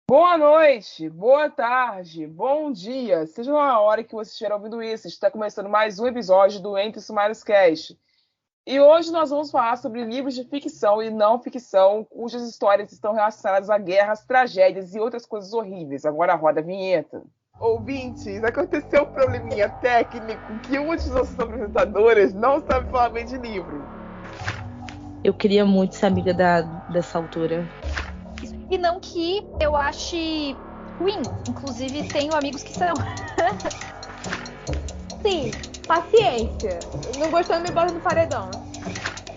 Boa noite, boa tarde, bom dia, seja na hora que você estiver ouvindo isso. Está começando mais um episódio do Entre Sumários Cast. E hoje nós vamos falar sobre livros de ficção e não ficção, cujas histórias estão relacionadas a guerras, tragédias e outras coisas horríveis. Agora roda a vinheta. Ouvintes, aconteceu um probleminha técnico que uma de nossas apresentadoras não sabe falar bem de livro. Eu queria muito ser amiga dessa autora. E não que eu ache ruim. Inclusive, tenho amigos que são. Sim, paciência. Não gostou, me bota no paredão.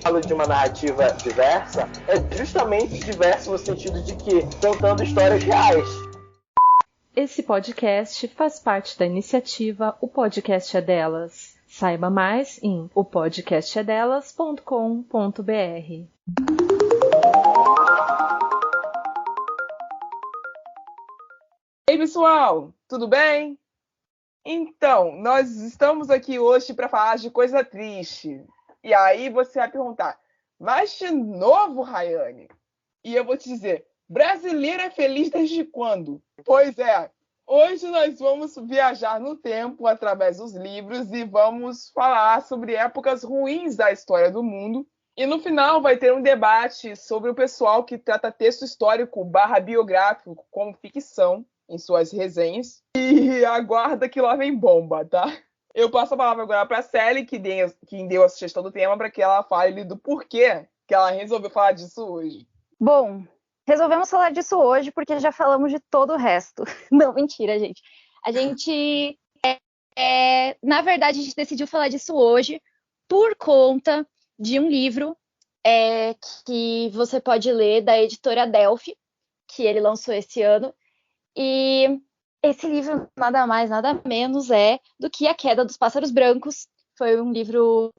Falo de uma narrativa diversa, é justamente diverso no sentido de que contando histórias reais. Esse podcast faz parte da iniciativa O Podcast é Delas. Saiba mais em opodcastedelas.com.br. Ei, pessoal, tudo bem? Então, nós estamos aqui hoje para falar de coisa triste. E aí você vai perguntar, mas de novo, Rayane? E eu vou te dizer, brasileiro é feliz desde quando? Pois é, hoje nós vamos viajar no tempo através dos livros e vamos falar sobre épocas ruins da história do mundo. E no final vai ter um debate sobre o pessoal que trata texto histórico / biográfico como ficção em suas resenhas. E aguarda que lá vem bomba, tá? Eu passo a palavra agora para a Sally, que deu a sugestão do tema, para que ela fale do porquê que ela resolveu falar disso hoje. Bom, resolvemos falar disso hoje porque já falamos de todo o resto. Não, mentira, gente. Na verdade, a gente decidiu falar disso hoje por conta de um livro que você pode ler da editora Delphi, que ele lançou esse ano. E esse livro, nada mais, nada menos, é do que A Queda dos Pássaros Brancos. Foi um livro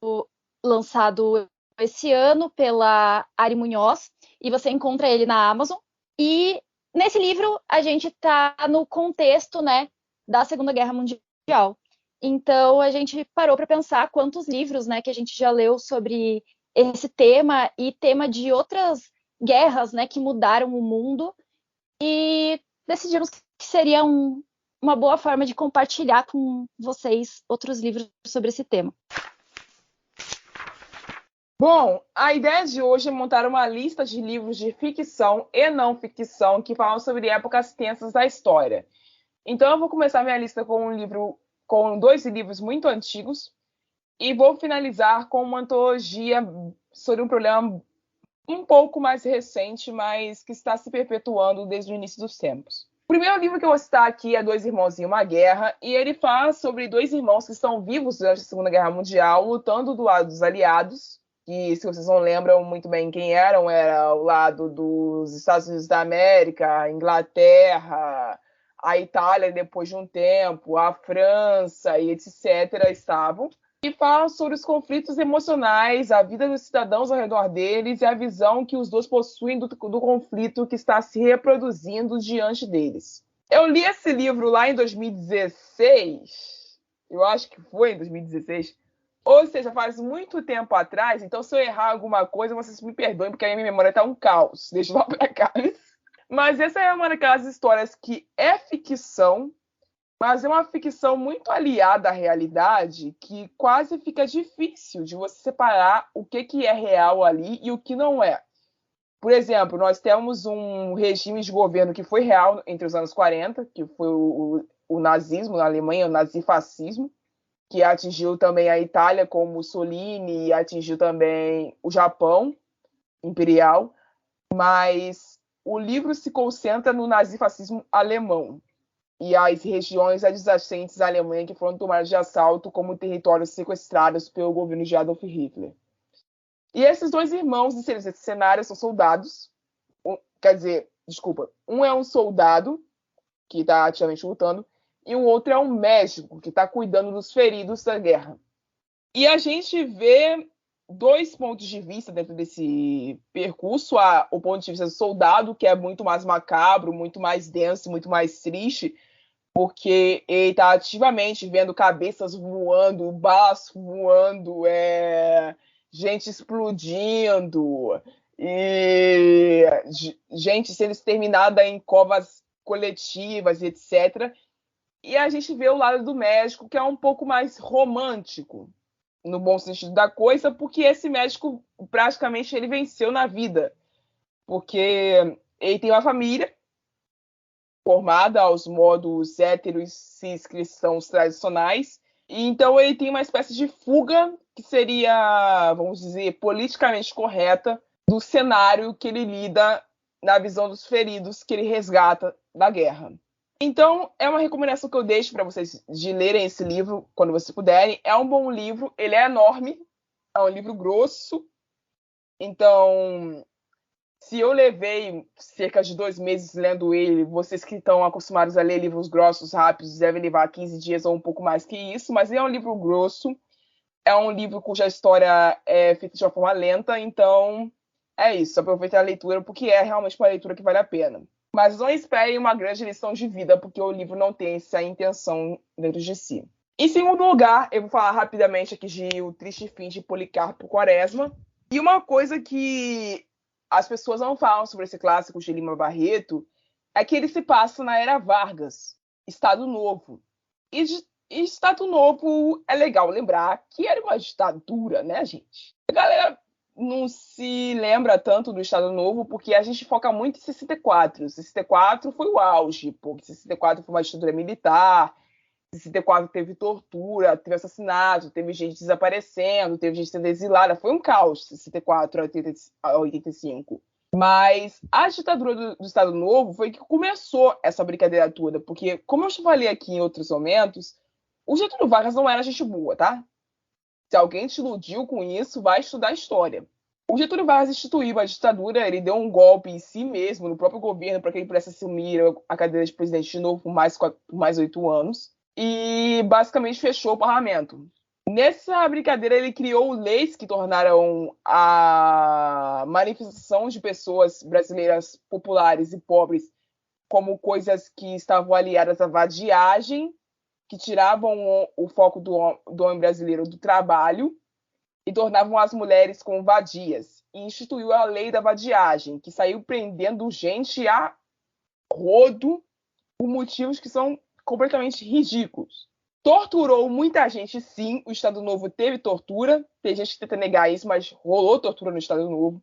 lançado esse ano pela Ari Munhoz, e você encontra ele na Amazon. E nesse livro, a gente está no contexto, né, da Segunda Guerra Mundial. Então, a gente parou para pensar quantos livros, né, que a gente já leu sobre esse tema e tema de outras guerras, né, que mudaram o mundo. E decidimos que seria uma boa forma de compartilhar com vocês outros livros sobre esse tema. Bom, a ideia de hoje é montar uma lista de livros de ficção e não ficção que falam sobre épocas tensas da história. Então eu vou começar minha lista com 2 livros muito antigos e vou finalizar com uma antologia sobre um problema um pouco mais recente, mas que está se perpetuando desde o início dos tempos. O primeiro livro que eu vou citar aqui é Dois Irmãos em uma Guerra, e ele fala sobre 2 irmãos que estão vivos durante a Segunda Guerra Mundial, lutando do lado dos aliados, que, se vocês não lembram muito bem quem eram, era o lado dos Estados Unidos da América, a Inglaterra, a Itália depois de um tempo, a França e etc. estavam. E falam sobre os conflitos emocionais, a vida dos cidadãos ao redor deles e a visão que os dois possuem do conflito que está se reproduzindo diante deles. Eu li esse livro lá em 2016, eu acho que foi em 2016, ou seja, faz muito tempo atrás, então se eu errar alguma coisa, vocês me perdoem, porque a minha memória está um caos, deixa eu lá para cá. Mas essa é uma daquelas histórias que é ficção, mas é uma ficção muito aliada à realidade que quase fica difícil de você separar o que é real ali e o que não é. Por exemplo, nós temos um regime de governo que foi real entre os anos 40, que foi o nazismo na Alemanha, o nazifascismo, que atingiu também a Itália com Mussolini e atingiu também o Japão imperial, mas o livro se concentra no nazifascismo alemão e as regiões adjacentes à Alemanha que foram tomadas de assalto como territórios sequestrados pelo governo de Adolf Hitler. E esses 2 irmãos desse cenário são soldados, um é um soldado que está ativamente lutando e o outro é um médico que está cuidando dos feridos da guerra. E a gente vê 2 pontos de vista dentro desse percurso. O ponto de vista do soldado, que é muito mais macabro, muito mais denso, muito mais triste, porque ele está ativamente vendo cabeças voando, balas voando, gente explodindo, e gente sendo exterminada em covas coletivas e etc. E a gente vê o lado do médico, que é um pouco mais romântico, no bom sentido da coisa, porque esse médico, praticamente, ele venceu na vida. Porque ele tem uma família formada aos modos héteros, cis, cristãos tradicionais. E então ele tem uma espécie de fuga que seria, vamos dizer, politicamente correta do cenário que ele lida na visão dos feridos que ele resgata da guerra. Então, é uma recomendação que eu deixo para vocês de lerem esse livro quando vocês puderem. É um bom livro, ele é enorme, é um livro grosso. Então, se eu levei cerca de 2 meses lendo ele, vocês que estão acostumados a ler livros grossos, rápidos, devem levar 15 dias ou um pouco mais que isso, mas é um livro grosso, é um livro cuja história é feita de uma forma lenta, então é isso, aproveitem a leitura, porque é realmente uma leitura que vale a pena. Mas não esperem uma grande lição de vida, porque o livro não tem essa intenção dentro de si. Em segundo lugar, eu vou falar rapidamente aqui de O Triste Fim de Policarpo Quaresma. E uma coisa que as pessoas não falam sobre esse clássico de Lima Barreto é que ele se passa na Era Vargas, Estado Novo. E Estado Novo é legal lembrar que era uma ditadura, né, gente? A galera não se lembra tanto do Estado Novo porque a gente foca muito em 64. 64 foi o auge, porque 64 foi uma ditadura militar, 64 teve tortura, teve assassinato, teve gente desaparecendo, teve gente sendo exilada. Foi um caos, 64 a 85. Mas a ditadura do Estado Novo foi que começou essa brincadeira toda. Porque, como eu já falei aqui em outros momentos, o Getúlio Vargas não era gente boa, tá? Se alguém te iludiu com isso, vai estudar história. O Getúlio Vargas instituiu a ditadura, ele deu um golpe em si mesmo, no próprio governo, para que ele pudesse assumir a cadeira de presidente de novo por mais 8 anos. E basicamente fechou o parlamento. Nessa brincadeira, ele criou leis que tornaram a manifestação de pessoas brasileiras populares e pobres como coisas que estavam aliadas à vadiagem, que tiravam o foco do homem brasileiro do trabalho e tornavam as mulheres como vadias. E instituiu a lei da vadiagem, que saiu prendendo gente a rodo por motivos que são completamente ridículos. Torturou muita gente, sim. O Estado Novo teve tortura. Tem gente que tenta negar isso, mas rolou tortura no Estado Novo.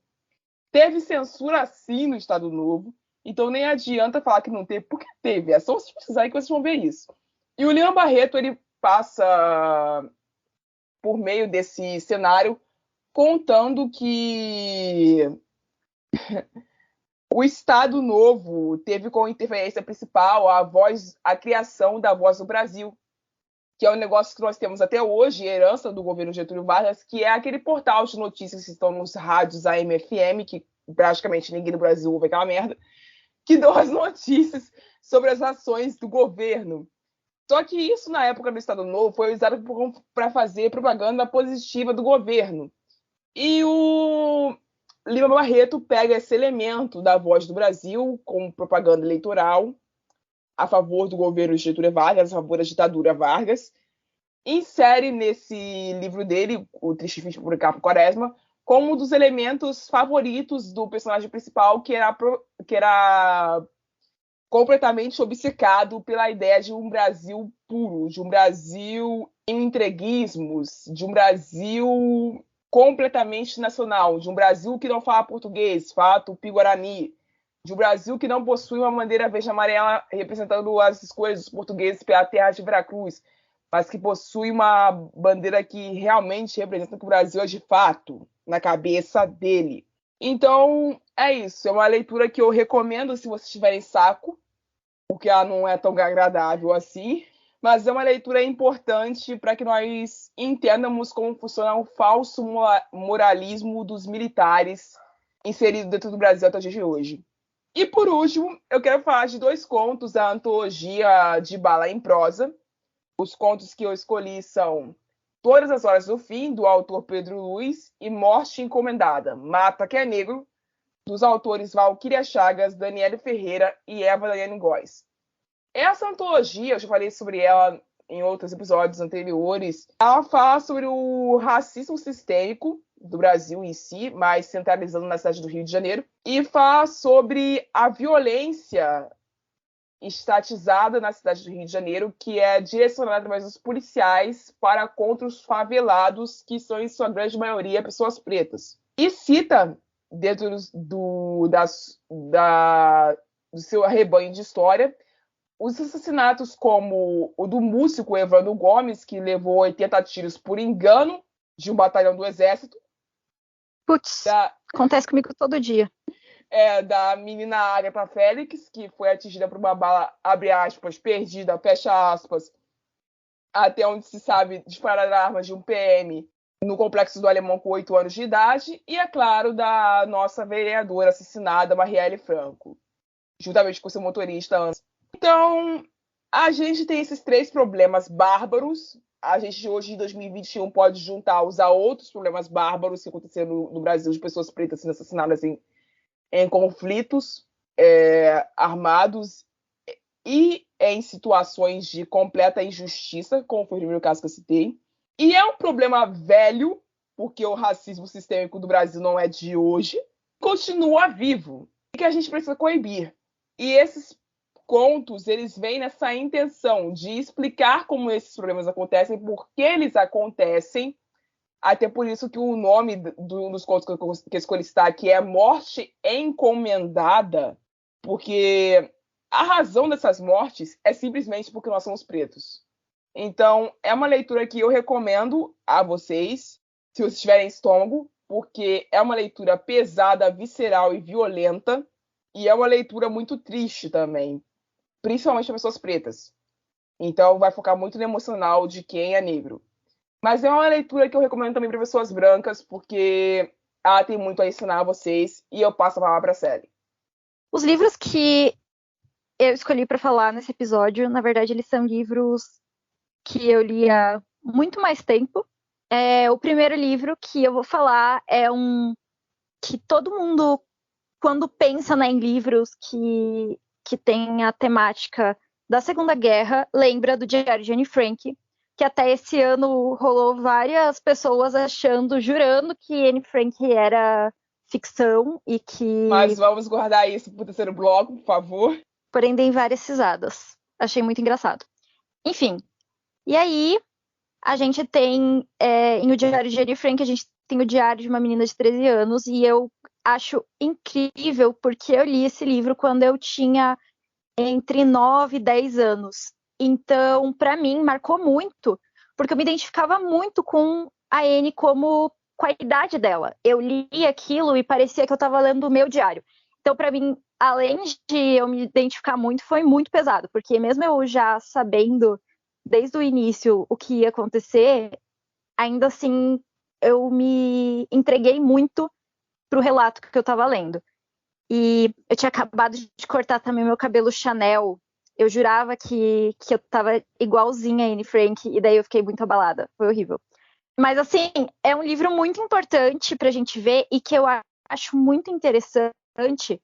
Teve censura, sim, no Estado Novo. Então nem adianta falar que não teve, porque teve. É só vocês precisarem que vocês vão ver isso. E o Lima Barreto, ele passa por meio desse cenário contando que o Estado Novo teve como interferência principal a criação da Voz do Brasil, que é um negócio que nós temos até hoje, herança do governo Getúlio Vargas, que é aquele portal de notícias que estão nos rádios AM, FM, que praticamente ninguém no Brasil ouve aquela merda, que dão as notícias sobre as ações do governo. Só que isso, na época do Estado Novo, foi usado para fazer propaganda positiva do governo. E o Lima Barreto pega esse elemento da Voz do Brasil como propaganda eleitoral a favor do governo de Getúlio Vargas, a favor da ditadura Vargas, insere nesse livro dele, O Triste Fim de Policarpo Quaresma, como um dos elementos favoritos do personagem principal, que era completamente obcecado pela ideia de um Brasil puro, de um Brasil em entreguismos, de um Brasil completamente nacional, de um Brasil que não fala português, fala tupi-guarani, de um Brasil que não possui uma bandeira verde e amarela representando as escolhas dos portugueses pela terra de Veracruz, mas que possui uma bandeira que realmente representa que o Brasil é de fato, na cabeça dele. Então, é isso. É uma leitura que eu recomendo se vocês tiverem saco, porque ela não é tão agradável assim, mas é uma leitura importante para que nós entendamos como funciona o falso moralismo dos militares inserido dentro do Brasil até o dia de hoje. E, por último, eu quero falar de 2 contos da antologia de Bala em Prosa. Os contos que eu escolhi são Todas as Horas do Fim, do autor Pedro Luiz, e Morte Encomendada, Mata que é Negro, dos autores Valquíria Chagas, Daniele Ferreira e Eva Daiane Góes. Essa antologia, eu já falei sobre ela em outros episódios anteriores, ela fala sobre o racismo sistêmico do Brasil em si, mas centralizando na cidade do Rio de Janeiro, e fala sobre a violência estatizada na cidade do Rio de Janeiro, que é direcionada através dos policiais para contra os favelados, que são, em sua grande maioria, pessoas pretas. E cita, dentro do seu arrebanho de história, os assassinatos como o do músico Evandro Gomes, que levou 80 tiros por engano de um batalhão do Exército. Putz, acontece comigo todo dia. Da menina Agatha Félix, que foi atingida por uma bala, abre aspas, perdida, fecha aspas, até onde se sabe, disparar armas de um PM no Complexo do Alemão com 8 anos de idade. E, é claro, da nossa vereadora assassinada, Marielle Franco, juntamente com seu motorista antes. Então, a gente tem esses 3 problemas bárbaros. A gente, hoje, em 2021, pode juntar, usar outros problemas bárbaros que aconteceram no Brasil, de pessoas pretas sendo assassinadas em conflitos armados e em situações de completa injustiça, como foi o primeiro caso que eu citei. E é um problema velho, porque o racismo sistêmico do Brasil não é de hoje, continua vivo, e que a gente precisa coibir. E esses contos, eles vêm nessa intenção de explicar como esses problemas acontecem, por que eles acontecem. Até por isso que o nome dos contos que eu escolhi citar aqui é Morte Encomendada, porque a razão dessas mortes é simplesmente porque nós somos pretos. Então, é uma leitura que eu recomendo a vocês, se vocês tiverem estômago, porque é uma leitura pesada, visceral e violenta, e é uma leitura muito triste também, principalmente para pessoas pretas. Então, vai focar muito no emocional de quem é negro. Mas é uma leitura que eu recomendo também para pessoas brancas, porque ela tem muito a ensinar a vocês, e eu passo a palavra para a Sally. Os livros que eu escolhi para falar nesse episódio, na verdade, eles são livros que eu li há muito mais tempo. O primeiro livro que eu vou falar é um que todo mundo, quando pensa, né, em livros que tem a temática da Segunda Guerra, lembra do Diário de Anne Frank, que até esse ano rolou várias pessoas jurando que Anne Frank era ficção e que... Mas vamos guardar isso para o terceiro bloco, por favor. Porém, dei várias risadas. Achei muito engraçado. Enfim, e aí a gente tem, em O Diário de Anne Frank, a gente tem o diário de uma menina de 13 anos, e eu acho incrível, porque eu li esse livro quando eu tinha entre 9 e 10 anos. Então, para mim, marcou muito, porque eu me identificava muito com a Anne com a idade dela. Eu li aquilo e parecia que eu estava lendo o meu diário. Então, para mim, além de eu me identificar muito, foi muito pesado, porque mesmo eu já sabendo desde o início o que ia acontecer, ainda assim eu me entreguei muito pro relato que eu estava lendo. E eu tinha acabado de cortar também meu cabelo Chanel. Eu jurava que eu tava igualzinha a Anne Frank, e daí eu fiquei muito abalada. Foi horrível. Mas, assim, é um livro muito importante pra gente ver, e que eu acho muito interessante,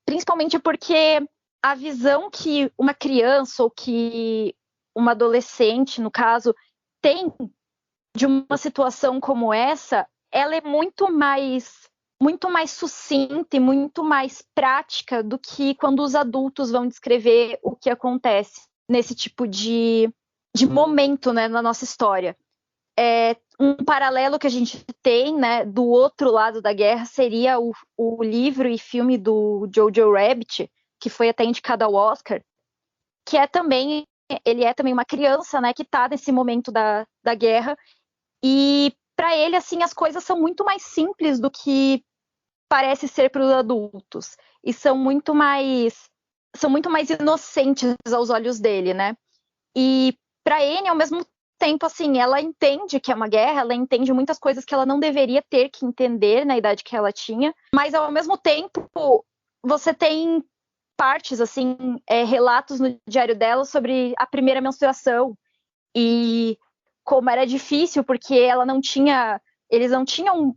principalmente porque a visão que uma criança, ou que uma adolescente, no caso, tem de uma situação como essa, ela é muito mais sucinta e muito mais prática do que quando os adultos vão descrever o que acontece nesse tipo de momento, né, na nossa história. Um paralelo que a gente tem, né, do outro lado da guerra seria o livro e filme do Jojo Rabbit, que foi até indicado ao Oscar, que ele é também uma criança, né, que está nesse momento da guerra, e para ele, assim, as coisas são muito mais simples do que parece ser para os adultos, e são muito mais inocentes aos olhos dele, né? E para Anne, ao mesmo tempo, assim, ela entende que é uma guerra, ela entende muitas coisas que ela não deveria ter que entender na idade que ela tinha, mas ao mesmo tempo você tem partes, assim, relatos no diário dela sobre a primeira menstruação e como era difícil, porque eles não tinham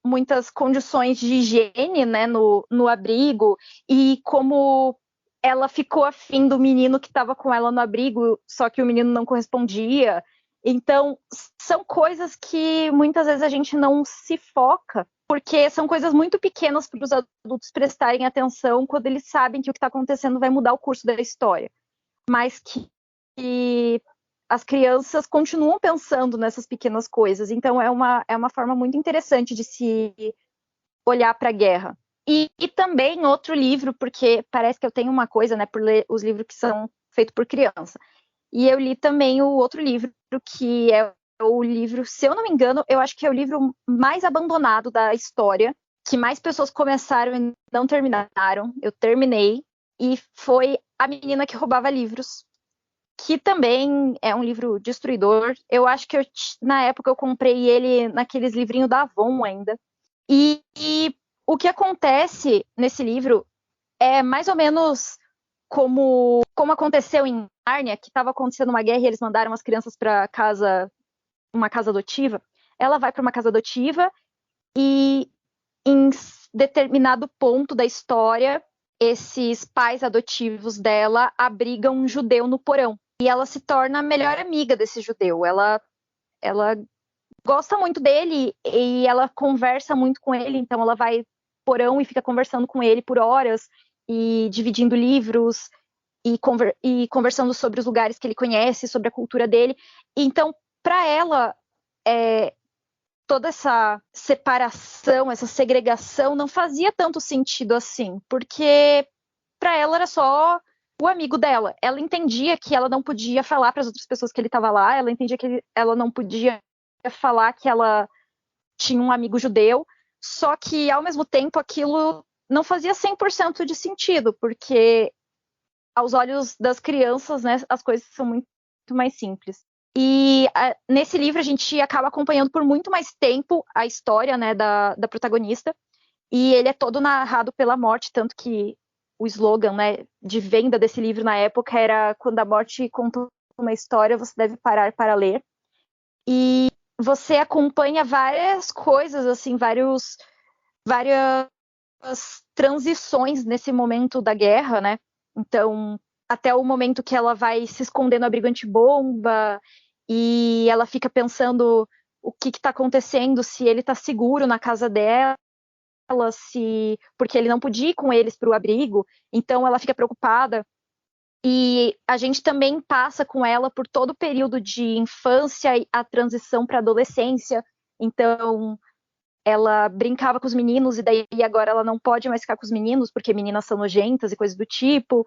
muitas condições de higiene, né, no abrigo, e como ela ficou afim do menino que estava com ela no abrigo, só que o menino não correspondia. Então, são coisas que muitas vezes a gente não se foca porque são coisas muito pequenas para os adultos prestarem atenção quando eles sabem que o que está acontecendo vai mudar o curso da história. Mas que as crianças continuam pensando nessas pequenas coisas. Então, é uma forma muito interessante de se olhar para a guerra. E também outro livro, porque parece que eu tenho uma coisa, né, por ler os livros que são feitos por criança. E eu li também o outro livro, que é o livro, se eu não me engano, eu acho que é o livro mais abandonado da história, que mais pessoas começaram e não terminaram. Eu terminei, e foi A Menina que Roubava Livros, que também é um livro destruidor. Eu acho que na época eu comprei ele naqueles livrinhos da Avon ainda. E o que acontece nesse livro é mais ou menos como aconteceu em Nárnia, que estava acontecendo uma guerra e eles mandaram as crianças para uma casa adotiva. Ela vai para uma casa adotiva e em determinado ponto da história, esses pais adotivos dela abrigam um judeu no porão. E ela se torna a melhor amiga desse judeu. Ela gosta muito dele e ela conversa muito com ele, então ela vai no porão e fica conversando com ele por horas e dividindo livros e conversando sobre os lugares que ele conhece, sobre a cultura dele. Então, para ela, toda essa separação, essa segregação não fazia tanto sentido assim, porque para ela era só o amigo dela. Ela entendia que ela não podia falar para as outras pessoas que ele estava lá, ela entendia que ela não podia falar que ela tinha um amigo judeu, só que ao mesmo tempo aquilo não fazia 100% de sentido, porque aos olhos das crianças, né, as coisas são muito mais simples. E nesse livro a gente acaba acompanhando por muito mais tempo a história, né, da protagonista, e ele é todo narrado pela morte, tanto que o slogan, né, de venda desse livro na época era: quando a morte conta uma história, você deve parar para ler. E você acompanha várias coisas, assim, várias transições nesse momento da guerra, né? Então, até o momento que ela vai se esconder no abrigo antibomba e ela fica pensando o que está acontecendo, se ele está seguro na casa dela, porque ele não podia ir com eles para o abrigo, então ela fica preocupada. E a gente também passa com ela por todo o período de infância e a transição para adolescência. Então, ela brincava com os meninos e daí agora ela não pode mais ficar com os meninos porque meninas são nojentas e coisas do tipo.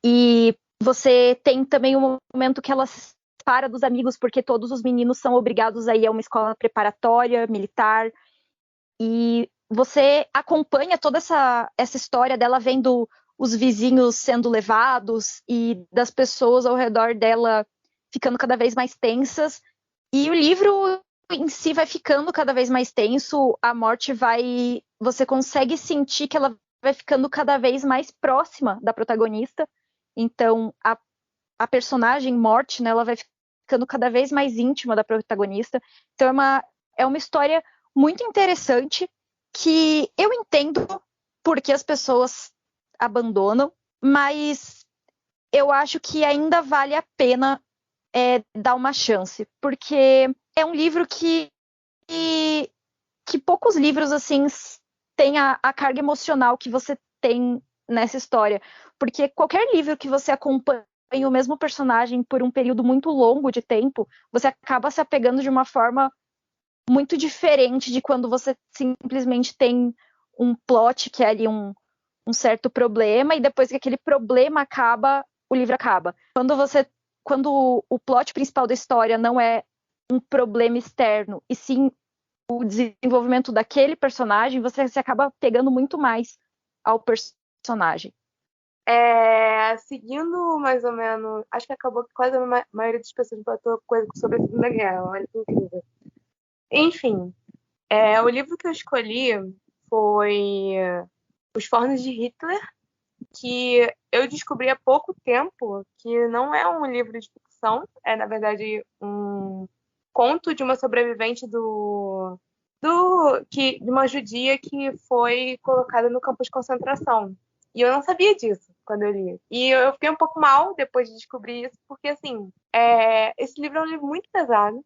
E você tem também um momento que ela se separa dos amigos porque todos os meninos são obrigados a ir a uma escola preparatória, militar. E você acompanha toda essa história dela vendo os vizinhos sendo levados e das pessoas ao redor dela ficando cada vez mais tensas. E o livro em si vai ficando cada vez mais tenso, a morte você consegue sentir que ela vai ficando cada vez mais próxima da protagonista. Então, a personagem Morte, né, ela vai ficando cada vez mais íntima da protagonista. Então, é uma história muito interessante que eu entendo porque as pessoas abandonam, mas eu acho que ainda vale a pena dar uma chance, porque é um livro que poucos livros assim têm a carga emocional que você tem nessa história, porque qualquer livro que você acompanhe o mesmo personagem por um período muito longo de tempo, você acaba se apegando de uma forma muito diferente de quando você simplesmente tem um plot que é ali um certo problema, e depois que aquele problema acaba, o livro acaba. Quando o plot principal da história não é um problema externo, e sim o desenvolvimento daquele personagem, você se acaba pegando muito mais ao personagem. Seguindo mais ou menos, acho que acabou que quase a maioria das pessoas botou coisa sobre a Segunda Guerra, olha que incrível. Enfim, o livro que eu escolhi foi Os Fornos de Hitler, que eu descobri há pouco tempo que não é um livro de ficção, é na verdade um conto de uma sobrevivente de uma judia que foi colocada no campo de concentração. E eu não sabia disso quando eu li. E eu fiquei um pouco mal depois de descobrir isso, porque assim, esse livro é um livro muito pesado,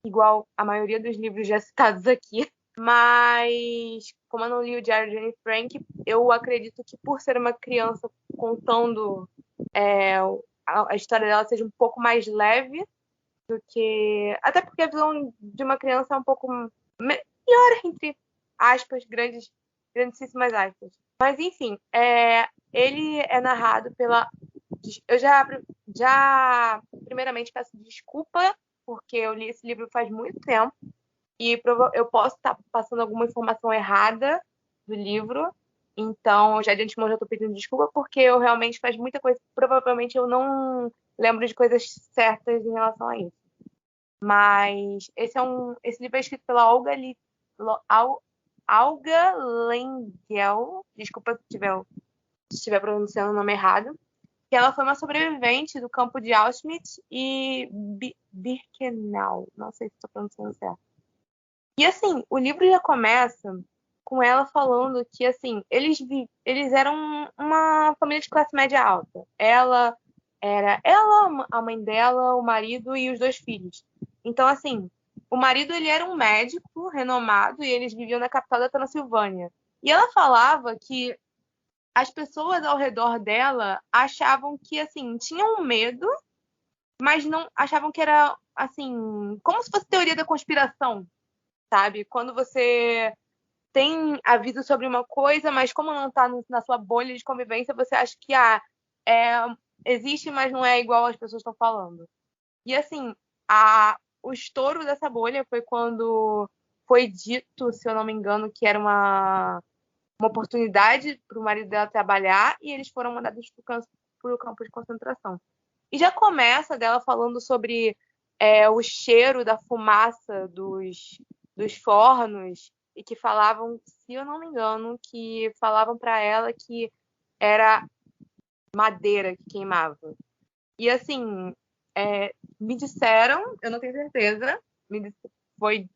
igual a maioria dos livros já citados aqui. Mas, como eu não li o Diário de Anne Frank, eu acredito que por ser uma criança contando a história dela seja um pouco mais leve do que... Até porque a visão de uma criança é um pouco melhor, entre aspas, grandíssimas aspas. Mas, enfim, ele é narrado pela... Eu já primeiramente peço desculpa, porque eu li esse livro faz muito tempo. E eu posso estar passando alguma informação errada do livro. Então, já de antemão, já estou pedindo desculpa, porque eu realmente faz muita coisa. Provavelmente eu não lembro de coisas certas em relação a isso. Mas esse livro é escrito pela Olga Lengel. Desculpa se estiver pronunciando o nome errado. Que ela foi uma sobrevivente do campo de Auschwitz e Birkenau. Não sei se estou pronunciando certo. E, assim, o livro já começa com ela falando que, assim, eles eram uma família de classe média alta. Ela, a mãe dela, o marido e os 2 filhos. Então, assim, o marido, ele era um médico renomado e eles viviam na capital da Transilvânia. E ela falava que as pessoas ao redor dela achavam que, assim, tinham medo, mas não achavam que era, assim, como se fosse teoria da conspiração. Sabe? Quando você tem aviso sobre uma coisa, mas como não está na sua bolha de convivência, você acha que existe, mas não é igual as pessoas estão falando. E assim, o estouro dessa bolha foi quando foi dito, se eu não me engano, que era uma oportunidade para o marido dela trabalhar e eles foram mandados para o campo de concentração. E já começa dela falando sobre o cheiro da fumaça dos fornos e que falavam, se eu não me engano, que falavam para ela que era madeira que queimava. E assim, me disseram, eu não tenho certeza,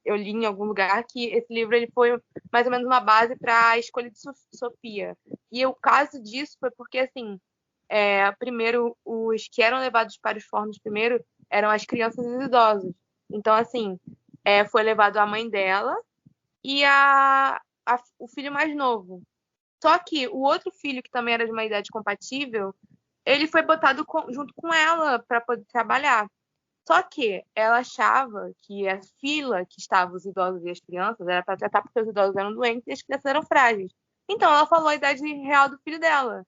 eu li em algum lugar que esse livro ele foi mais ou menos uma base para a escolha de Sofia. E o caso disso foi porque, assim, primeiro, os que eram levados para os fornos primeiro eram as crianças e os idosos. Então, assim, foi levado a mãe dela e o filho mais novo. Só que o outro filho, que também era de uma idade compatível, ele foi botado junto com ela para poder trabalhar. Só que ela achava que a fila que estavam os idosos e as crianças era para tratar porque os idosos eram doentes e as crianças eram frágeis. Então ela falou a idade real do filho dela.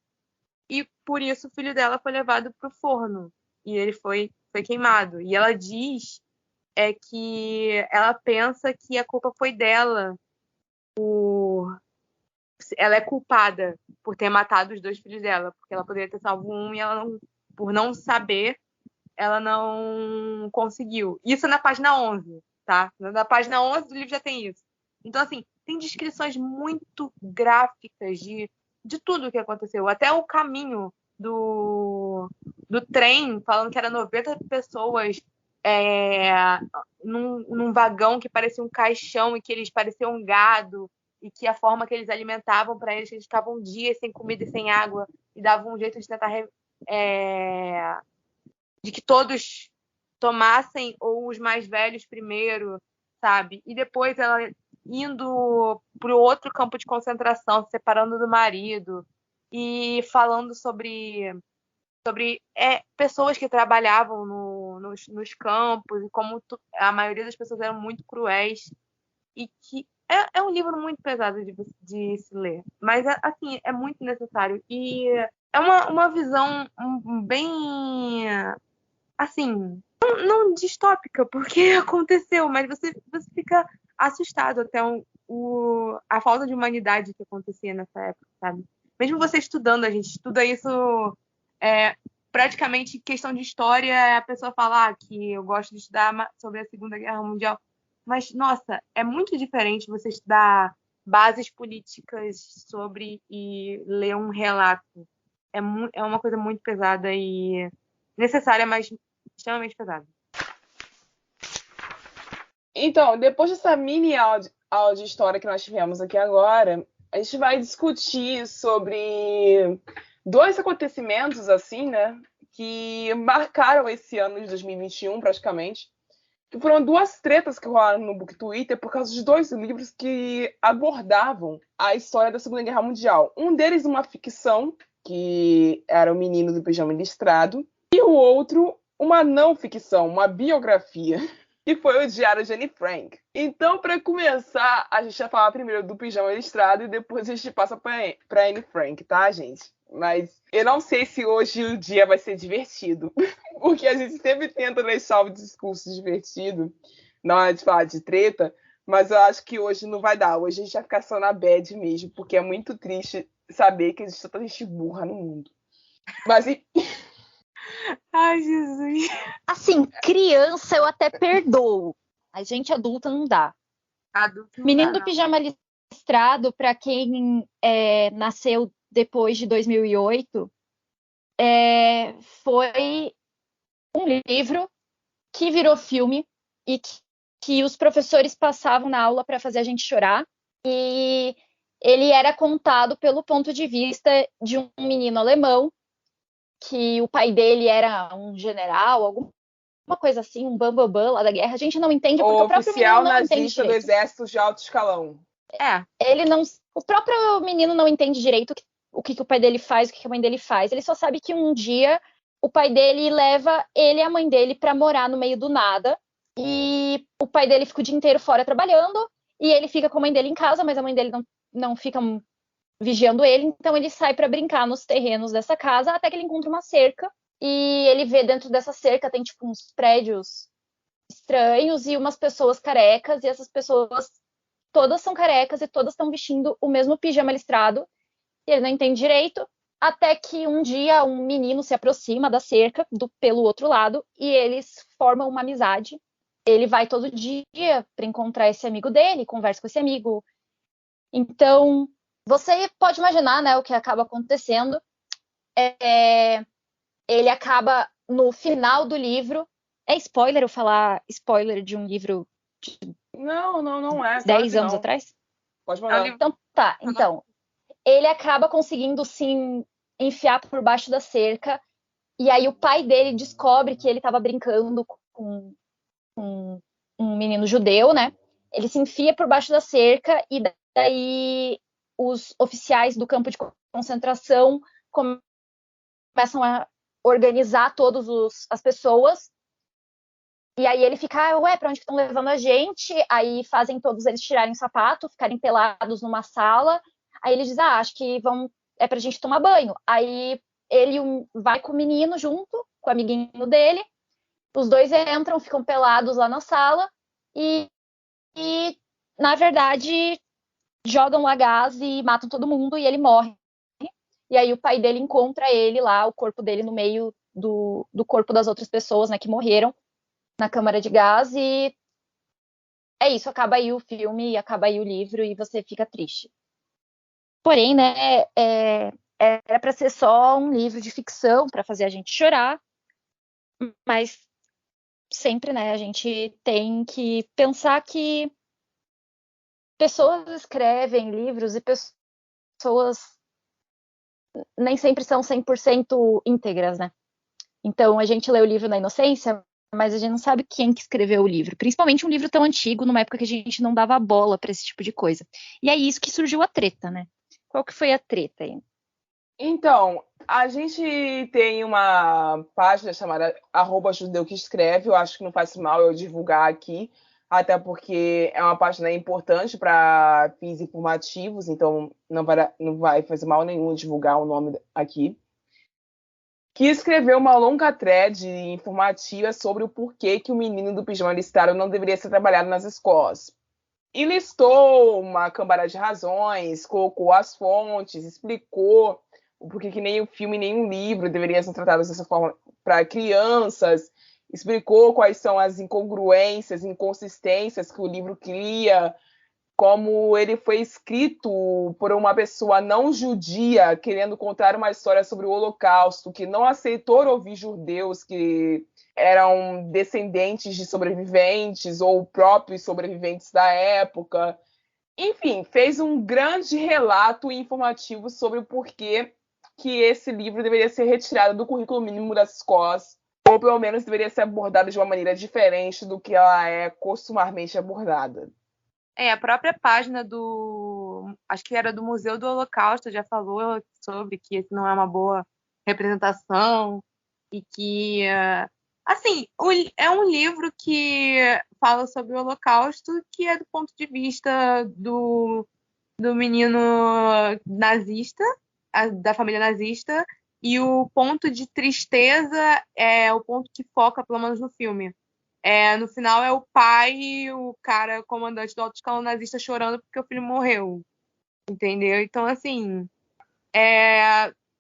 E por isso o filho dela foi levado para o forno. E ele foi queimado. E ela diz que ela pensa que a culpa foi dela. Ela é culpada por ter matado os 2 filhos dela. Porque ela poderia ter salvo um e ela por não saber, ela não conseguiu. Isso é na página 11, tá? Na página 11 do livro já tem isso. Então, assim, tem descrições muito gráficas de tudo o que aconteceu. Até o caminho do trem, falando que era 90 pessoas num vagão que parecia um caixão e que eles pareciam um gado e que a forma que eles alimentavam para eles, que eles ficavam dias sem comida e sem água e davam um jeito de tentar de que todos tomassem ou os mais velhos primeiro, sabe? E depois ela indo para o outro campo de concentração, se separando do marido e falando sobre pessoas que trabalhavam nos campos e como a maioria das pessoas eram muito cruéis e que é um livro muito pesado de se ler, mas assim, é muito necessário e é uma visão bem assim, não distópica, porque aconteceu, mas você fica assustado até a falta de humanidade que acontecia nessa época, sabe? Mesmo você estudando, a gente estuda isso praticamente questão de história, a pessoa fala que eu gosto de estudar sobre a Segunda Guerra Mundial, mas, nossa, é muito diferente você estudar bases políticas sobre e ler um relato. É uma coisa muito pesada e necessária, mas extremamente pesada. Então, depois dessa mini áudio história que nós tivemos aqui agora, a gente vai discutir sobre 2 acontecimentos, assim, né, que marcaram esse ano de 2021, praticamente, foram 2 tretas que rolaram no Book Twitter por causa de 2 livros que abordavam a história da Segunda Guerra Mundial. Um deles uma ficção, que era O Menino do Pijama Listrado, e o outro uma não ficção, uma biografia, que foi o Diário de Anne Frank. Então, para começar, a gente vai falar primeiro do Pijama Listrado e depois a gente passa para Anne Frank, tá, gente? Mas eu não sei se hoje o dia vai ser divertido, porque a gente sempre tenta deixar o discurso divertido na hora de falar de treta, mas eu acho que hoje não vai dar. Hoje a gente vai ficar só na bad mesmo, porque é muito triste saber que existe tanta gente burra no mundo. Mas... Ai, Jesus. Assim, criança eu até perdoo. A gente adulta não dá. Adulto não Menino dá, do Pijama Listrado, para quem nasceu depois de 2008, foi um livro que virou filme e que os professores passavam na aula para fazer a gente chorar. E ele era contado pelo ponto de vista de um menino alemão, que o pai dele era um general, alguma coisa assim, um bambambam lá da guerra. A gente não entende porque o próprio menino não entende nazista do direito. exército de alto escalão. O próprio menino não entende direito o que o pai dele faz, o que a mãe dele faz. Ele só sabe que um dia o pai dele leva ele e a mãe dele para morar no meio do nada. E o pai dele fica o dia inteiro fora trabalhando. E ele fica com a mãe dele em casa, mas a mãe dele não fica vigiando ele. Então ele sai para brincar nos terrenos dessa casa, até que ele encontra uma cerca. E ele vê dentro dessa cerca, tem tipo uns prédios estranhos e umas pessoas carecas. E essas pessoas todas são carecas e todas estão vestindo o mesmo pijama listrado. E ele não entende direito, até que um dia um menino se aproxima da cerca pelo outro lado e eles formam uma amizade. Ele vai todo dia para encontrar esse amigo dele, conversa com esse amigo. Então, você pode imaginar, né, o que acaba acontecendo. Ele acaba, no final do livro... É spoiler eu falar spoiler de um livro de Não é. 10 anos atrás? Pode mandar. Então, tá. Então, ele acaba conseguindo se enfiar por baixo da cerca, e aí o pai dele descobre que ele estava brincando com um menino judeu, né? Ele se enfia por baixo da cerca, e daí os oficiais do campo de concentração começam a organizar todas as pessoas, e aí ele fica, ué, pra onde estão levando a gente? Aí fazem todos eles tirarem o sapato, ficarem pelados numa sala. Aí ele diz, acho que é pra gente tomar banho. Aí ele vai com o menino junto, com o amiguinho dele. Os dois entram, ficam pelados lá na sala. E na verdade, jogam lá gás e matam todo mundo e ele morre. E aí o pai dele encontra ele lá, o corpo dele no meio do corpo das outras pessoas, né, que morreram na câmara de gás. E é isso, acaba aí o filme, acaba aí o livro e você fica triste. Porém, né, era para ser só um livro de ficção, para fazer a gente chorar, mas sempre, né, a gente tem que pensar que pessoas escrevem livros e pessoas nem sempre são 100% íntegras, né? Então, a gente lê o livro na inocência, mas a gente não sabe quem que escreveu o livro. Principalmente um livro tão antigo, numa época que a gente não dava bola para esse tipo de coisa. E é isso que surgiu a treta, né? Qual que foi a treta aí? Então, a gente tem uma página chamada @judeukescreve. Eu acho que não faz mal eu divulgar aqui, até porque é uma página importante para fins informativos, então não vai fazer mal nenhum divulgar o nome aqui. Que escreveu uma longa thread informativa sobre o porquê que o menino do pijama listrado não deveria ser trabalhado nas escolas. E listou uma cambada de razões, colocou as fontes, explicou o porquê que nem o filme nem o livro deveriam ser tratados dessa forma para crianças, explicou quais são as incongruências, inconsistências que o livro cria, como ele foi escrito por uma pessoa não judia, querendo contar uma história sobre o Holocausto, que não aceitou ouvir judeus que eram descendentes de sobreviventes ou próprios sobreviventes da época. Enfim, fez um grande relato informativo sobre o porquê que esse livro deveria ser retirado do currículo mínimo das escolas ou pelo menos deveria ser abordada de uma maneira diferente do que ela é costumeiramente abordada. A própria página acho que era do Museu do Holocausto, já falou sobre que esse não é uma boa representação e que, assim, é um livro que fala sobre o Holocausto, que é do ponto de vista do menino nazista, da família nazista, e o ponto de tristeza é o ponto que foca, pelo menos no filme. No final é o pai, o cara, comandante do alto escalão nazista, chorando porque o filho morreu. Entendeu? Então, assim,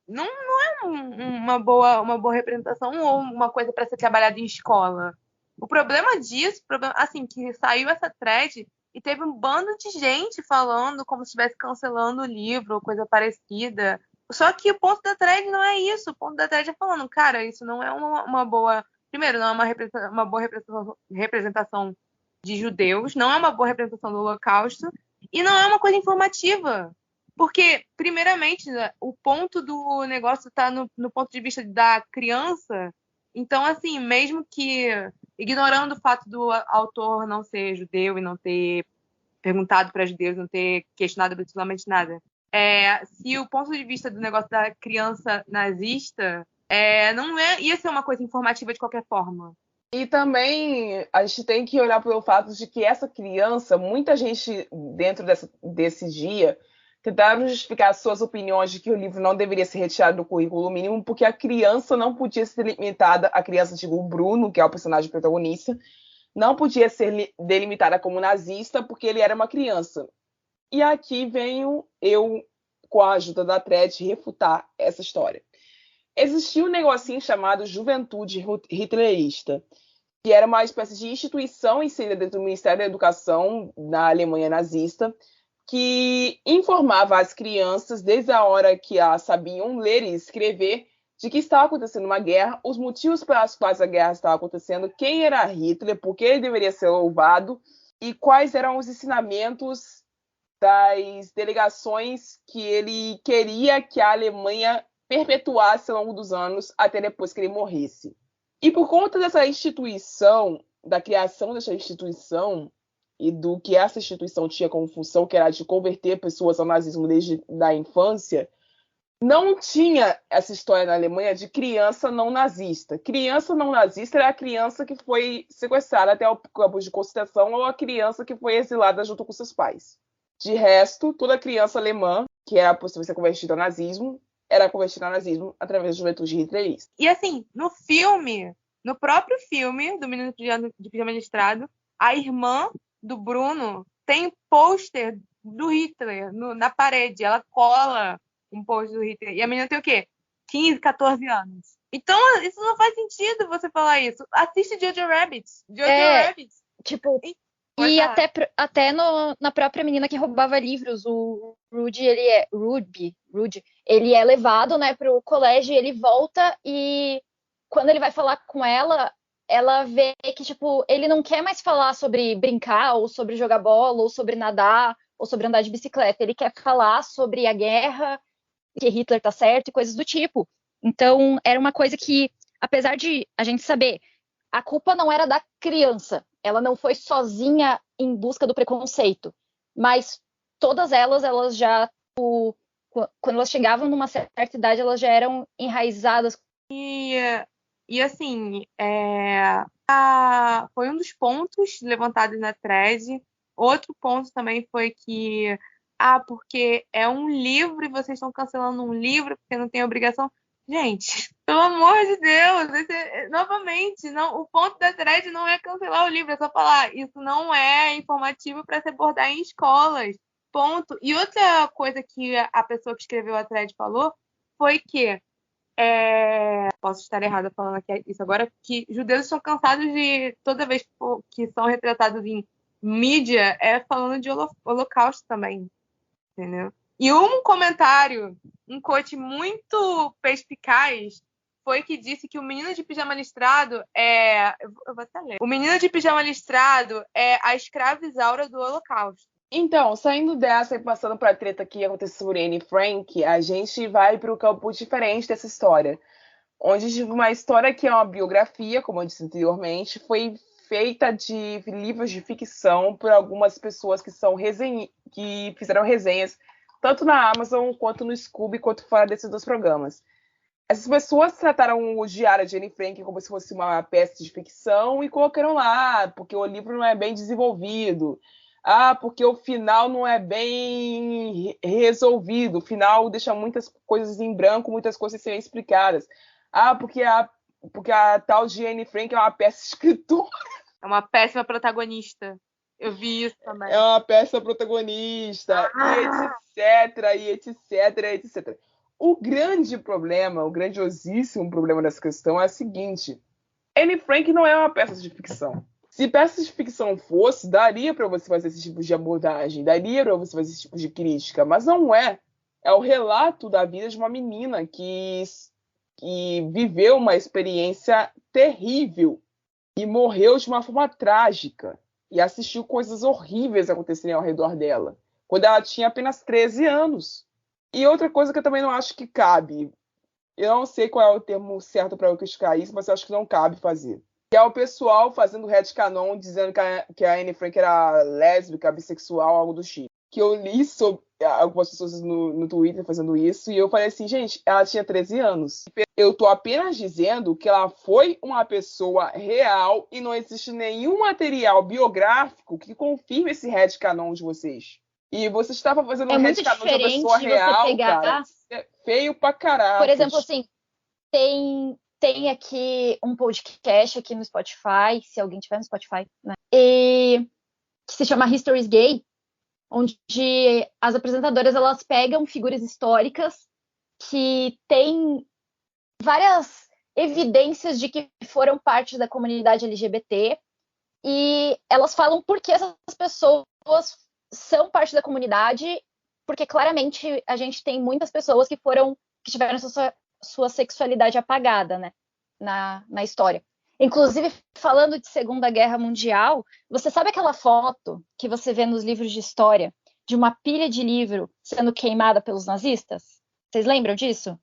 não é uma boa representação ou uma coisa para ser trabalhada em escola. O problema disso, assim, que saiu essa thread e teve um bando de gente falando como se estivesse cancelando o livro ou coisa parecida. Só que o ponto da thread não é isso. O ponto da thread é falando, cara, isso não é uma boa... Primeiro, não é uma boa representação de judeus, não é uma boa representação do Holocausto e não é uma coisa informativa. Porque, primeiramente, o ponto do negócio está no ponto de vista da criança. Então, assim, mesmo que, ignorando o fato do autor não ser judeu e não ter perguntado para judeus, não ter questionado absolutamente nada, se o ponto de vista do negócio da criança nazista não ia ser uma coisa informativa de qualquer forma. E também a gente tem que olhar pelo fato de que essa criança, muita gente dentro desse dia tentaram justificar suas opiniões de que o livro não deveria ser retirado do currículo mínimo, porque a criança não podia ser limitada, a criança, digo, o Bruno, que é o personagem protagonista, não podia ser delimitada como nazista porque ele era uma criança. E aqui venho eu, com a ajuda da thread, refutar essa história. Existia um negocinho chamado Juventude Hitlerista, que era uma espécie de instituição inserida dentro do Ministério da Educação na Alemanha nazista, que informava as crianças, desde a hora que elas sabiam ler e escrever, de que estava acontecendo uma guerra, os motivos pelos quais a guerra estava acontecendo, quem era Hitler, por que ele deveria ser louvado e quais eram os ensinamentos das delegações que ele queria que a Alemanha perpetuasse ao longo dos anos até depois que ele morresse. E por conta dessa instituição, da criação dessa instituição e do que essa instituição tinha como função, que era de converter pessoas ao nazismo desde a infância, não tinha essa história na Alemanha de criança não nazista. Criança não nazista era a criança que foi sequestrada até o campo de concentração ou a criança que foi exilada junto com seus pais. De resto, toda criança alemã que era possível ser convertida ao nazismo era convertida ao nazismo através da juventude hitlerista. E assim, no próprio filme do Menino de Pijama Listrado, a irmã do Bruno tem pôster do Hitler na parede. Ela cola um pôster do Hitler. E a menina tem o quê? 15, 14 anos. Então, isso não faz sentido você falar isso. Assiste Jojo Rabbit. Rabbit. Tipo... E até na própria menina que roubava livros, o Rudy, ele é levado, né, pro colégio e ele volta e quando ele vai falar com ela vê que, tipo, ele não quer mais falar sobre brincar, ou sobre jogar bola, ou sobre nadar, ou sobre andar de bicicleta. Ele quer falar sobre a guerra, que Hitler tá certo e coisas do tipo. Então, era uma coisa que, apesar de a gente saber, a culpa não era da criança. Ela não foi sozinha em busca do preconceito. Mas todas elas já, quando elas chegavam numa certa idade, elas já eram enraizadas. E assim, foi um dos pontos levantados na thread. Outro ponto também foi que, porque é um livro e vocês estão cancelando um livro porque não tem obrigação. Gente, pelo amor de Deus, novamente, não, o ponto da thread não é cancelar o livro, é só falar, isso não é informativo para se abordar em escolas, ponto. E outra coisa que a pessoa que escreveu a thread falou foi que, posso estar errada falando aqui isso agora, que judeus estão cansados de, toda vez que são retratados em mídia, falando de holocausto também, entendeu? E um comentário, um quote muito perspicaz, foi que disse que o menino de pijama listrado eu vou até ler. O menino de pijama listrado é a escrava Isaura do Holocausto. Então, saindo dessa e passando para a treta que aconteceu sobre Anne Frank, a gente vai para o campo diferente dessa história. onde tive uma história que é uma biografia, como eu disse anteriormente, foi feita de livros de ficção por algumas pessoas que fizeram resenhas, tanto na Amazon, quanto no Scooby, quanto fora desses dois programas. Essas pessoas trataram o Diário de Anne Frank como se fosse uma peça de ficção e colocaram lá, porque o livro não é bem desenvolvido. Porque o final não é bem resolvido. O final deixa muitas coisas em branco, muitas coisas sem explicadas. Porque a tal de Anne Frank é uma péssima escritora. É uma péssima protagonista. Eu vi isso também. É uma péssima protagonista, e etc. O grande problema, o grandiosíssimo problema dessa questão é o seguinte: Anne Frank não é uma peça de ficção. Se peça de ficção fosse, daria para você fazer esse tipo de abordagem, daria para você fazer esse tipo de crítica, mas não é. É o relato da vida de uma menina que viveu uma experiência terrível e morreu de uma forma trágica e assistiu coisas horríveis acontecerem ao redor dela, quando ela tinha apenas 13 anos. E outra coisa que eu também não acho que cabe, eu não sei qual é o termo certo para eu criticar isso, mas eu acho que não cabe fazer. Que é o pessoal fazendo headcanon, dizendo que a Anne Frank era lésbica, bissexual, algo do tipo. Que eu li sobre algumas pessoas no Twitter fazendo isso, e eu falei assim, gente, ela tinha 13 anos. Eu tô apenas dizendo que ela foi uma pessoa real e não existe nenhum material biográfico que confirme esse headcanon de vocês. E você estava fazendo um headcanon de uma pessoa real, pegar... cara. É feio pra caralho. Por exemplo, assim, tem aqui um podcast aqui no Spotify, se alguém tiver no Spotify, né? E que se chama History's Gay, onde as apresentadoras elas pegam figuras históricas que têm várias evidências de que foram parte da comunidade LGBT e elas falam por que essas pessoas são parte da comunidade, porque claramente a gente tem muitas pessoas que tiveram sua sexualidade apagada, né, na história. Inclusive, falando de Segunda Guerra Mundial, você sabe aquela foto que você vê nos livros de história de uma pilha de livro sendo queimada pelos nazistas? Vocês lembram disso?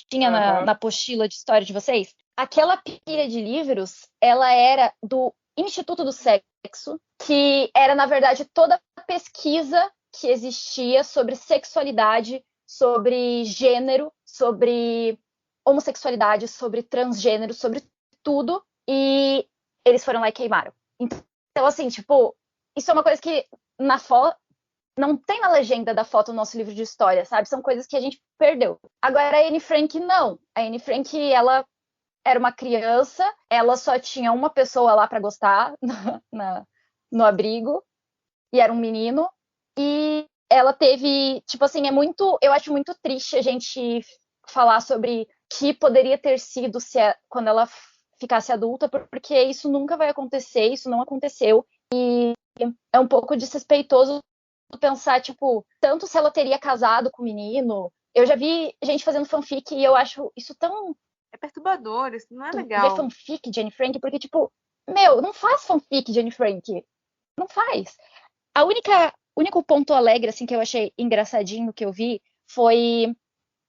Tinha na apostila de história de vocês? Aquela pilha de livros, ela era do Instituto do Sexo, que era, na verdade, toda a pesquisa que existia sobre sexualidade, sobre gênero, sobre homossexualidade, sobre transgênero, sobre tudo, e eles foram lá e queimaram. Então, assim, tipo, isso é uma coisa que na foto não tem na legenda da foto no nosso livro de história, sabe? São coisas que a gente perdeu. Agora, a Anne Frank, não. A Anne Frank, ela era uma criança, ela só tinha uma pessoa lá para gostar no abrigo, e era um menino, e ela teve, tipo assim, eu acho muito triste a gente falar sobre que poderia ter sido quando ela ficasse adulta, porque isso nunca vai acontecer, isso não aconteceu, e é um pouco desrespeitoso pensar, tipo, tanto se ela teria casado com o menino. Eu já vi gente fazendo fanfic e eu acho isso tão... É perturbador, isso não é legal. Ver fanfic de Anne Frank, porque, tipo, não faz fanfic de Anne Frank. Não faz. O único ponto alegre, assim, que eu achei engraçadinho que eu vi foi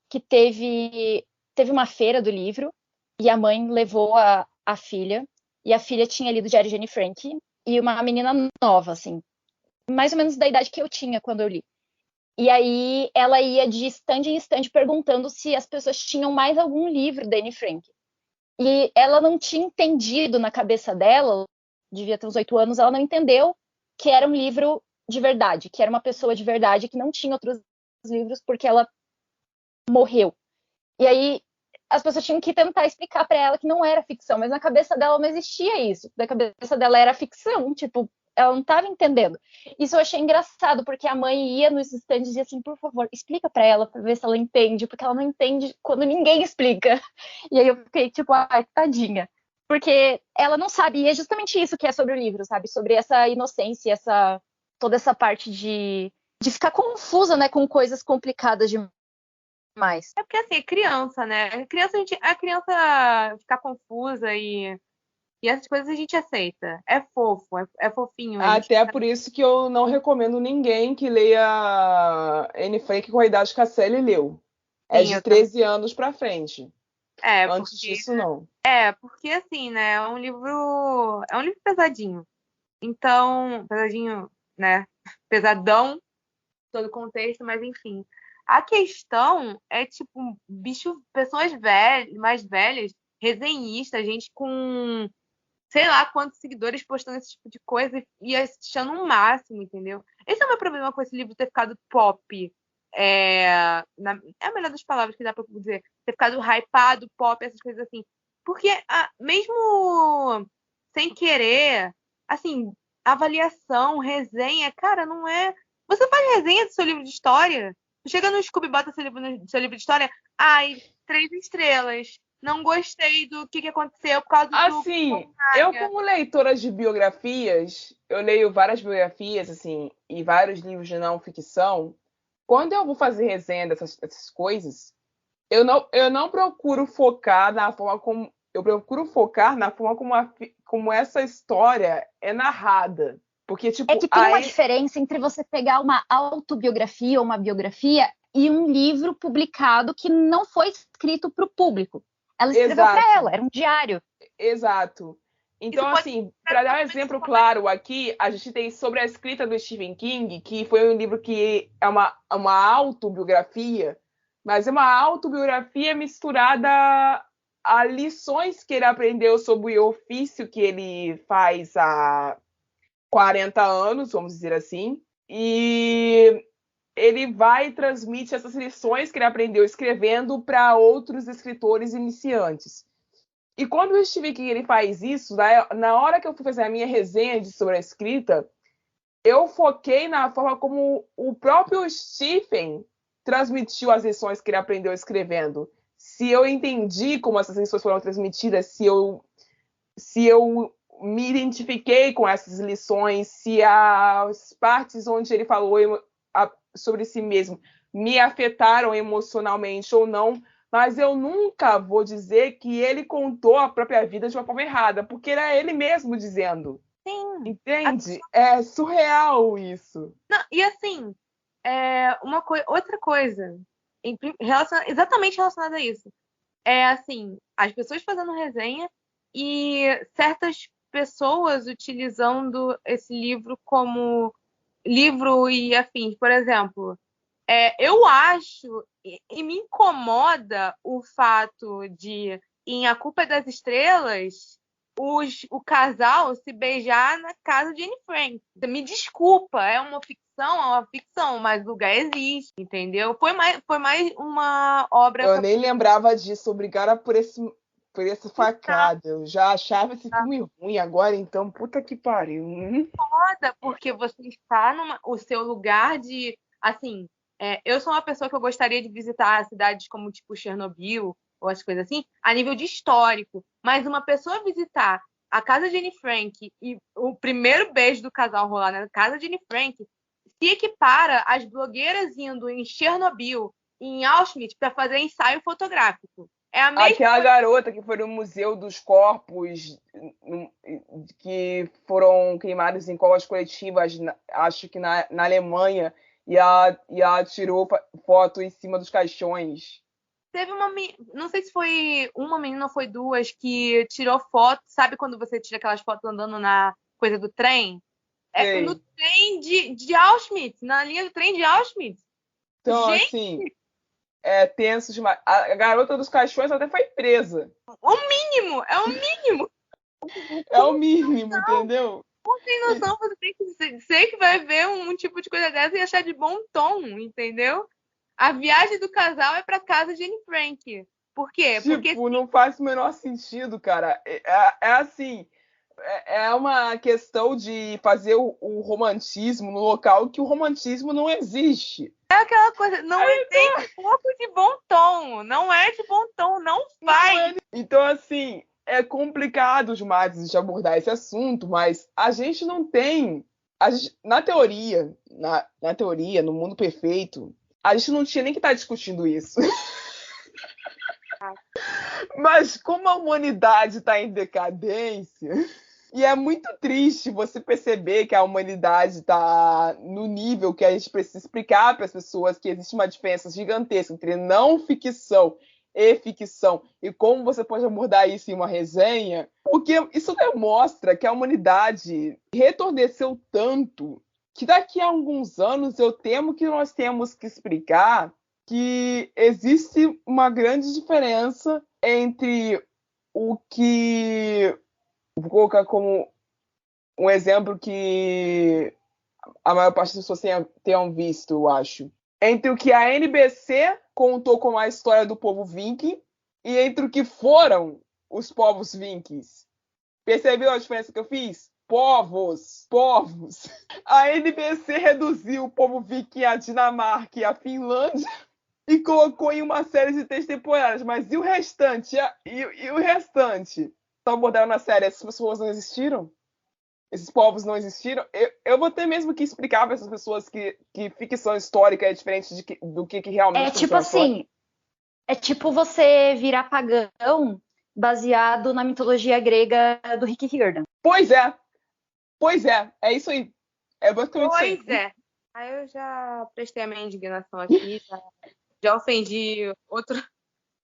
que teve uma feira do livro e a mãe levou a filha, e a filha tinha lido o Diário de Anne Frank, e uma menina nova, assim, mais ou menos da idade que eu tinha quando eu li. E aí ela ia de stand em stand perguntando se as pessoas tinham mais algum livro da Anne Frank. E ela não tinha entendido na cabeça dela, devia ter uns 8 anos, ela não entendeu que era um livro de verdade, que era uma pessoa de verdade, que não tinha outros livros porque ela morreu. E aí as pessoas tinham que tentar explicar para ela que não era ficção, mas na cabeça dela não existia isso. Na cabeça dela era ficção, tipo, ela não estava entendendo. Isso eu achei engraçado, porque a mãe ia nos estandes e dizia assim, por favor, explica para ela, para ver se ela entende, porque ela não entende quando ninguém explica. E aí eu fiquei tipo, ai, tadinha. Porque ela não sabe, e é justamente isso que é sobre o livro, sabe? Sobre essa inocência, toda essa parte de ficar confusa, né, com coisas complicadas demais. É porque, assim, é criança, né? A criança ficar confusa e essas coisas a gente aceita. É fofo, é fofinho. Até por isso que eu não recomendo ninguém que leia Anne Frank com a idade que a Sally leu. É de 13 anos pra frente. Antes disso, não. Porque assim, né, é um livro pesadinho. Então, pesadinho, né, pesadão, todo o contexto, mas enfim. A questão é, tipo, pessoas velhas, mais velhas, resenhistas, gente com sei lá quantos seguidores postando esse tipo de coisa e achando um máximo, entendeu? Esse é o meu problema com esse livro ter ficado pop. É a melhor das palavras que dá pra dizer. Ter ficado hypado, pop, essas coisas assim. Porque, mesmo sem querer, assim, avaliação, resenha, cara, não é. Você faz resenha do seu livro de história? Tu chega no Scooby, bota seu livro de história, 3 estrelas. Não gostei do que aconteceu por causa do. Assim, eu como leitora de biografias, eu leio várias biografias, assim, e vários livros de não ficção. Quando eu vou fazer resenha dessas coisas, eu não procuro focar na forma como. Eu procuro focar na forma como essa história é narrada. Porque, tipo, É que tem uma diferença entre você pegar uma autobiografia ou uma biografia e um livro publicado que não foi escrito para o público. Ela escreveu para ela, era um diário. Exato. Então, assim, para dar um exemplo claro aqui, a gente tem sobre a escrita do Stephen King, que foi um livro que é uma autobiografia, mas é uma autobiografia misturada a lições que ele aprendeu sobre o ofício que ele faz há 40 anos, vamos dizer assim, e ele vai e transmite essas lições que ele aprendeu escrevendo para outros escritores iniciantes. E quando o Stephen King ele faz isso, na hora que eu fui fazer a minha resenha sobre a escrita, eu foquei na forma como o próprio Stephen transmitiu as lições que ele aprendeu escrevendo. Se eu entendi como essas lições foram transmitidas, se eu me identifiquei com essas lições, se as partes onde ele falou sobre si mesmo me afetaram emocionalmente ou não, mas eu nunca vou dizer que ele contou a própria vida de uma forma errada, porque era ele mesmo dizendo. Sim. Entende? É surreal isso. Não, e assim, outra coisa, exatamente relacionada a isso, é assim, as pessoas fazendo resenha e certas pessoas utilizando esse livro como livro e afins. Por exemplo, eu acho e me incomoda o fato de, em A Culpa é das Estrelas, o casal se beijar na casa de Anne Frank. Me desculpa, é uma ficção, mas o lugar existe, entendeu? Foi mais uma obra. Eu nem lembrava disso, obrigada por essa facada. Eu já achava esse filme ruim, agora então, puta que pariu. Foda, porque você está o seu lugar de, assim, eu sou uma pessoa que eu gostaria de visitar cidades como, tipo, Chernobyl, ou as coisas assim, a nível de histórico. Mas uma pessoa visitar a casa de Anne Frank e o primeiro beijo do casal rolar na casa de Anne Frank se equipara às blogueiras indo em Chernobyl e em Auschwitz para fazer ensaio fotográfico. É a mesma Aquela garota que foi no Museu dos Corpos, que foram queimados em covas coletivas, acho que na Alemanha, e ela tirou foto em cima dos caixões. Teve não sei se foi uma menina ou foi duas, que tirou foto. Sabe quando você tira aquelas fotos andando na coisa do trem? No trem de Auschwitz, na linha do trem de Auschwitz. Então, gente, assim, é tenso demais. A garota dos caixões até foi presa. O mínimo, é o mínimo. É o mínimo, entendeu? Não tem noção, você tem que dizer que vai ver um tipo de coisa dessa e achar de bom tom, entendeu? A viagem do casal é pra casa de Anne Frank. Por quê? Porque não faz o menor sentido, cara. É assim, é uma questão de fazer o romantismo no local que o romantismo não existe. É aquela coisa, não tem um pouco de bom tom. Não é de bom tom, não faz. Então, assim, é complicado demais de abordar esse assunto, mas a gente não tem... na teoria, no mundo perfeito, a gente não tinha nem que estar discutindo isso. Mas como a humanidade está em decadência, e é muito triste você perceber que a humanidade está no nível que a gente precisa explicar para as pessoas que existe uma diferença gigantesca entre não ficção e ficção, e como você pode abordar isso em uma resenha, porque isso demonstra que a humanidade retorneceu tanto que daqui a alguns anos eu temo que nós temos que explicar que existe uma grande diferença entre o que... Vou colocar como um exemplo que a maior parte das pessoas tenham visto, eu acho. Entre o que a NBC contou como a história do povo Viking e entre o que foram os povos Vikings. Percebeu a diferença que eu fiz? Povos. A NBC reduziu o povo Viking à Dinamarca e à Finlândia e colocou em uma série de 3 temporadas. Mas e o restante? E o restante? Então abordaram na série, essas pessoas não existiram? Esses povos não existiram? Eu vou ter mesmo que explicar para essas pessoas que ficção histórica é diferente do que realmente... É tipo assim, é tipo você virar pagão baseado na mitologia grega do Rick Riordan. Pois é isso aí. É basicamente isso aí. Pois é. Aí eu já prestei a minha indignação aqui, já ofendi outro...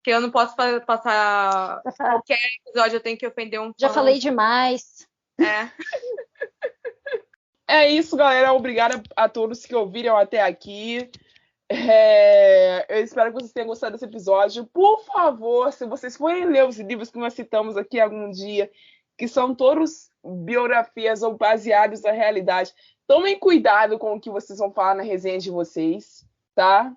Que eu não posso passar qualquer episódio, eu tenho que ofender um fã. Já falei demais. É isso, galera. Obrigada a todos que ouviram até aqui. Eu espero que vocês tenham gostado desse episódio. Por favor, se vocês forem ler os livros que nós citamos aqui algum dia, que são todos biografias ou baseados na realidade, tomem cuidado com o que vocês vão falar na resenha de vocês, tá?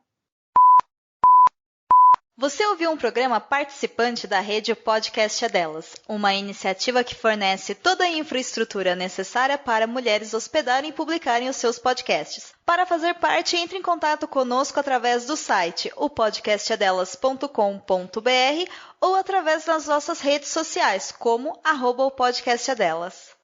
Você ouviu um programa participante da rede Podcast é Delas, uma iniciativa que fornece toda a infraestrutura necessária para mulheres hospedarem e publicarem os seus podcasts. Para fazer parte, entre em contato conosco através do site opodcastadelas.com.br ou através das nossas redes sociais, como @opodcastadelas.